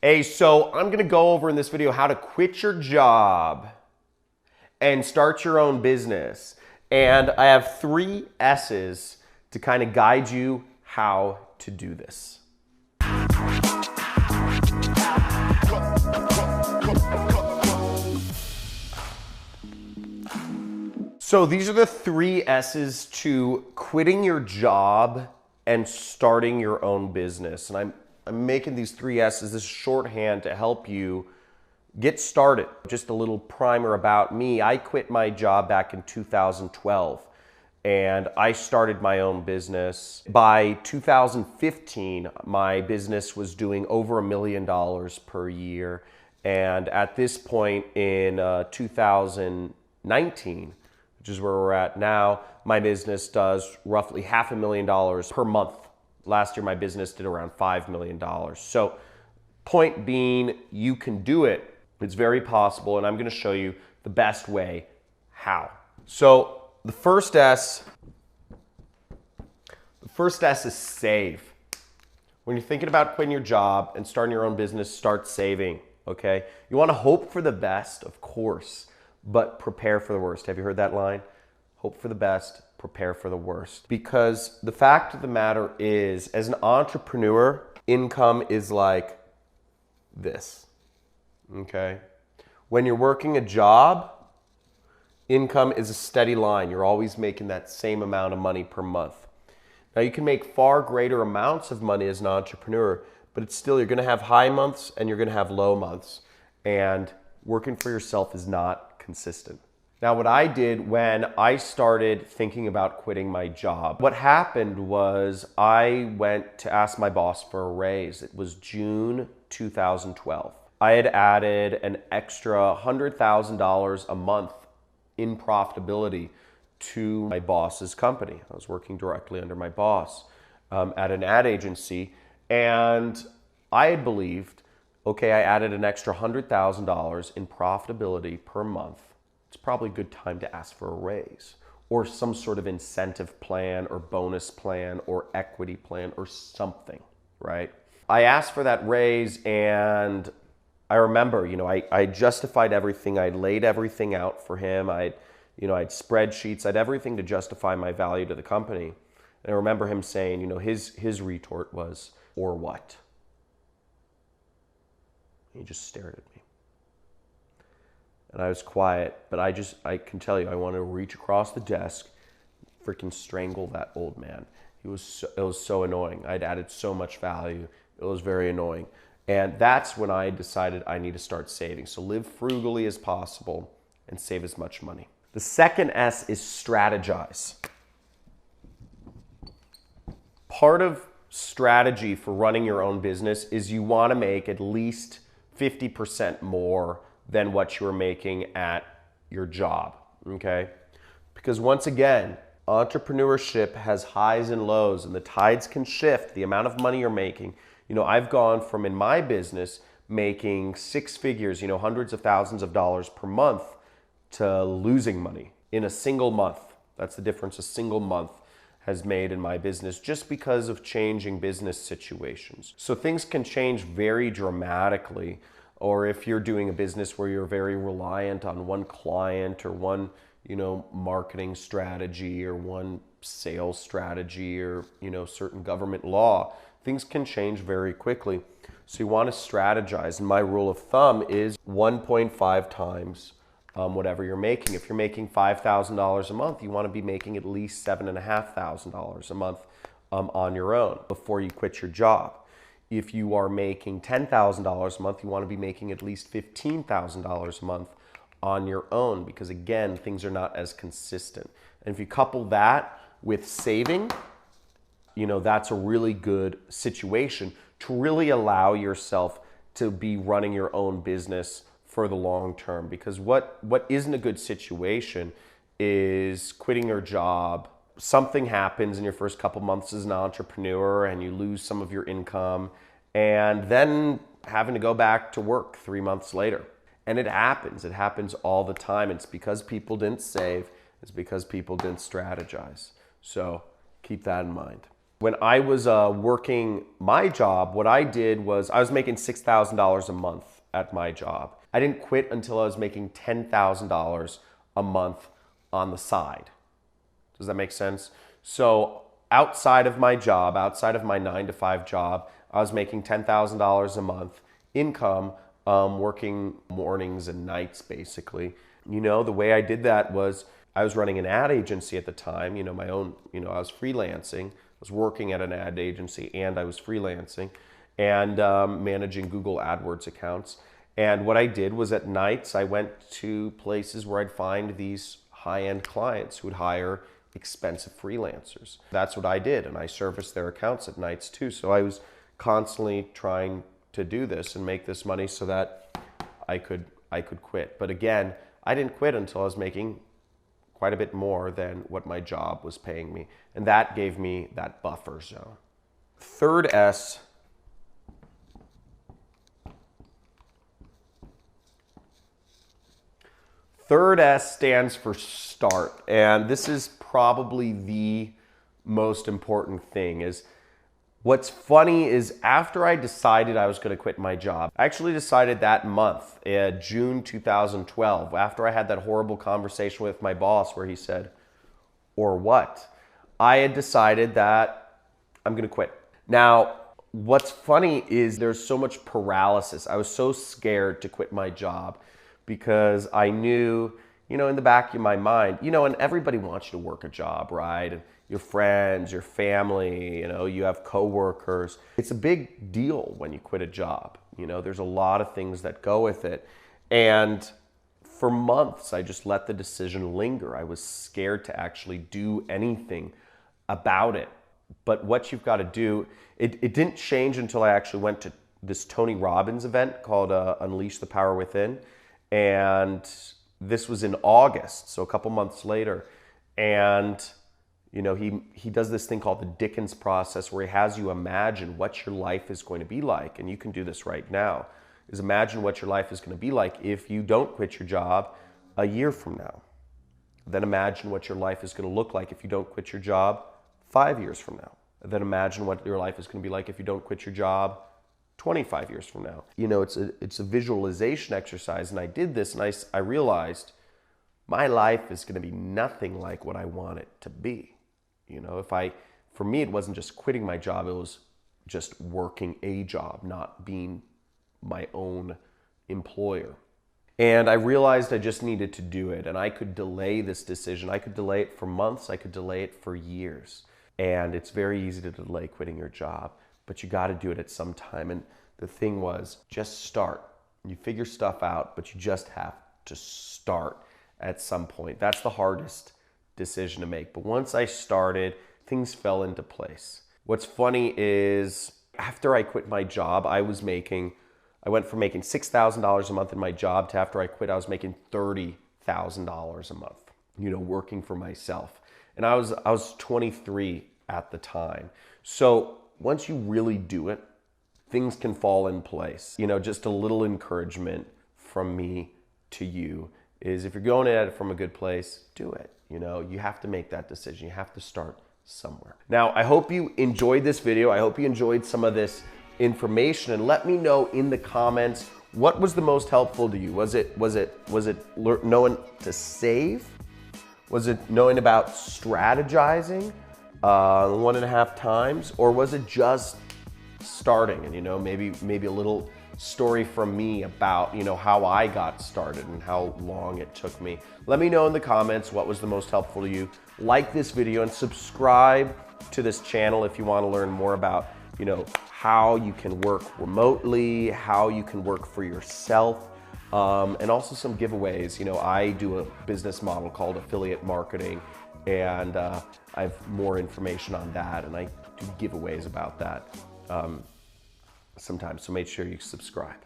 Hey, so I'm gonna go over in this video how to quit your job and start your own business. And I have 3 S's to kind of guide you how to do this. So these are the 3 S's to quitting your job and starting your own business. And I'm making these 3 S's, this shorthand to help you get started. Just a little primer about me. I quit my job back in 2012 and I started my own business. By 2015, my business was doing over $1 million per year. And at this point in 2019, which is where we're at now, my business does roughly $500,000 per month. Last year, my business did around $5 million. So point being, you can do it. It's very possible, and I'm gonna show you the best way how. So the first S is save. When you're thinking about quitting your job and starting your own business, start saving, okay? You wanna hope for the best, of course, but prepare for the worst. Have you heard that line? Hope for the best, prepare for the worst. Because the fact of the matter is, as an entrepreneur, income is like this, okay? When you're working a job, income is a steady line. You're always making that same amount of money per month. Now you can make far greater amounts of money as an entrepreneur, but it's still, you're gonna have high months and you're gonna have low months. And working for yourself is not consistent. Now, what I did when I started thinking about quitting my job, what happened was I went to ask my boss for a raise. It was June 2012. I had added an extra $100,000 a month in profitability to my boss's company. I was working directly under my boss at an ad agency, and I had believed, okay, I added an extra $100,000 in profitability per month. It's probably a good time to ask for a raise or some sort of incentive plan or bonus plan or equity plan or something, right? I asked for that raise, and I remember, I justified everything. I laid everything out for him. I'd spreadsheets. I'd everything to justify my value to the company. And I remember him saying, his retort was, "Or what?" He just stared at me. And I was quiet, but I can tell you, I wanted to reach across the desk, freaking strangle that old man. It was so annoying. I'd added so much value. It was very annoying. And that's when I decided I need to start saving. So live frugally as possible and save as much money. The second S is strategize. Part of strategy for running your own business is you want to make at least 50% more than what you were making at your job, okay? Because once again, entrepreneurship has highs and lows, and the tides can shift the amount of money you're making. I've gone from, in my business, making 6 figures, hundreds of thousands of dollars per month, to losing money in a single month. That's the difference a single month has made in my business, just because of changing business situations. So things can change very dramatically. Or if you're doing a business where you're very reliant on one client or one, marketing strategy or one sales strategy or, certain government law, things can change very quickly. So you want to strategize. And my rule of thumb is 1.5 times whatever you're making. If you're making $5,000 a month, you want to be making at least $7,500 a month on your own before you quit your job. If you are making $10,000 a month, you want to be making at least $15,000 a month on your own, because again, things are not as consistent. And if you couple that with saving, that's a really good situation to really allow yourself to be running your own business for the long term. Because what isn't a good situation is quitting your job. Something happens in your first couple months as an entrepreneur and you lose some of your income, and then having to go back to work 3 months later. And it happens all the time. It's because people didn't save. It's because people didn't strategize. So keep that in mind. When I was working my job, what I did was I was making $6,000 a month at my job. I didn't quit until I was making $10,000 a month on the side. Does that make sense? So outside of my job, outside of my 9 to 5 job, I was making $10,000 a month income, working mornings and nights basically. You know, the way I did that was I was running an ad agency at the time, you know, my own, you know, I was freelancing. I was working at an ad agency and I was freelancing and managing Google AdWords accounts. And what I did was at nights, I went to places where I'd find these high-end clients who would hire expensive freelancers. That's what I did, and I serviced their accounts at nights too. So I was constantly trying to do this and make this money so that I could quit. But again, I didn't quit until I was making quite a bit more than what my job was paying me. And that gave me that buffer zone. Third S, stands for start. And this is probably the most important thing. Is what's funny is after I decided I was going to quit my job, I actually decided that month, June 2012, after I had that horrible conversation with my boss where he said, "Or what?" I had decided that I'm going to quit. Now, what's funny is there's so much paralysis. I was so scared to quit my job because I knew, you know, in the back of my mind, you know, and everybody wants you to work a job, right? And your friends, your family, you know, you have coworkers. It's a big deal when you quit a job. You know, there's a lot of things that go with it. And for months, I just let the decision linger. I was scared to actually do anything about it. But what you've got to do, it didn't change until I actually went to this Tony Robbins event called Unleash the Power Within. And this was in August, so a couple months later. And, you know, he does this thing called the Dickens process where he has you imagine what your life is going to be like. And you can do this right now, is imagine what your life is going to be like if you don't quit your job a year from now. Then imagine what your life is going to look like if you don't quit your job 5 years from now. Then imagine what your life is going to be like if you don't quit your job 25 years from now. You know, it's a visualization exercise, and I did this and I realized my life is going to be nothing like what I want it to be. You know, for me, it wasn't just quitting my job, it was just working a job, not being my own employer. And I realized I just needed to do it, and I could delay this decision. I could delay it for months, I could delay it for years. And it's very easy to delay quitting your job, but you got to do it at some time. And the thing was, just start. You figure stuff out, but you just have to start at some point. That's the hardest decision to make. But once I started, things fell into place. What's funny is after I quit my job, I went from making $6,000 a month in my job to after I quit, I was making $30,000 a month, you know, working for myself. And I was 23 at the time. So once you really do it, things can fall in place. You know, just a little encouragement from me to you is if you're going at it from a good place, do it. You know, you have to make that decision. You have to start somewhere. Now, I hope you enjoyed this video. I hope you enjoyed some of this information, and let me know in the comments what was the most helpful to you. Was it knowing to save? Was it knowing about strategizing 1.5 times, or was it just starting? And you know, maybe a little story from me about, you know, how I got started and how long it took me. Let me know in the comments what was the most helpful to you. Like this video and subscribe to this channel if you want to learn more about, you know, how you can work remotely, how you can work for yourself, and also some giveaways. You know, I do a business model called affiliate marketing, and I have more information on that, and I do giveaways about that sometimes, so make sure you subscribe.